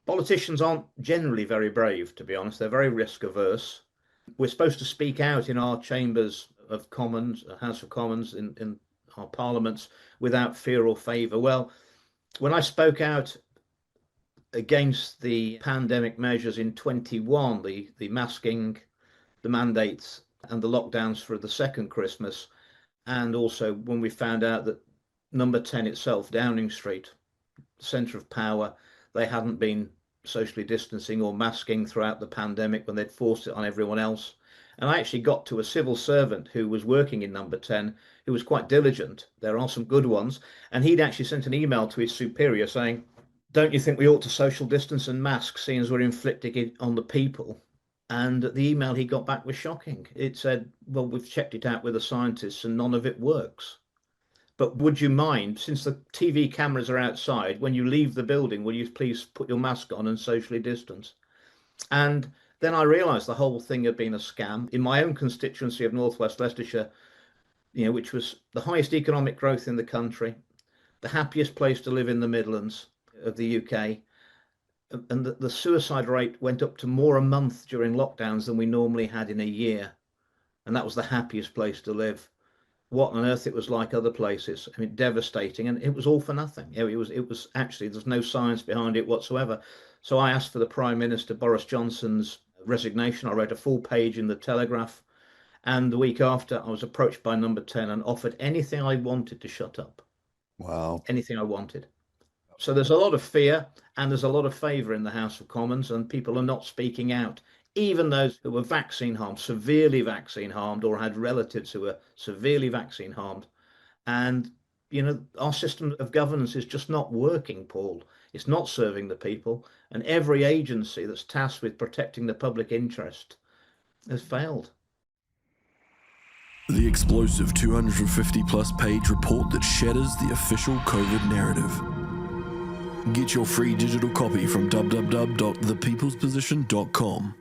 Politicians aren't generally very brave, to be honest. They're very risk averse. We're supposed to speak out in our chambers of Commons, House of Commons, in our parliaments without fear or favour. Well, when I spoke out against the pandemic measures in 21, the masking, the mandates, and the lockdowns for the second Christmas, and also when we found out that number 10 itself, Downing Street, centre of power, they hadn't been socially distancing or masking throughout the pandemic when they'd forced it on everyone else. And I actually got to a civil servant who was working in number 10, who was quite diligent. There are some good ones. And he'd actually sent an email to his superior saying, don't you think we ought to social distance and mask, seeing as we're inflicting it on the people? And the email he got back was shocking. It said, well, we've checked it out with the scientists and none of it works. But would you mind, since the TV cameras are outside, when you leave the building, will you please put your mask on and socially distance? And then I realised the whole thing had been a scam. In my own constituency of Northwest Leicestershire, which was the highest economic growth in the country, the happiest place to live in the Midlands of the UK, and the suicide rate went up to more a month during lockdowns than we normally had in a year. And that was the happiest place to live. What on earth it was like other places. I mean, devastating, and it was all for nothing. It was actually, there's no science behind it whatsoever. So I asked for the Prime Minister Boris Johnson's resignation. I wrote a full page in the Telegraph, and the week after I was approached by number 10 and offered anything I wanted to shut up. Wow. Anything I wanted. So there's a lot of fear and there's a lot of favour in the House of Commons, and people are not speaking out. Even those who were vaccine harmed, severely vaccine harmed, or had relatives who were severely vaccine harmed. And, our system of governance is just not working, Paul. It's not serving the people. And every agency that's tasked with protecting the public interest has failed. The explosive 250-plus page report that shatters the official COVID narrative. Get your free digital copy from www.thepeoplesposition.com.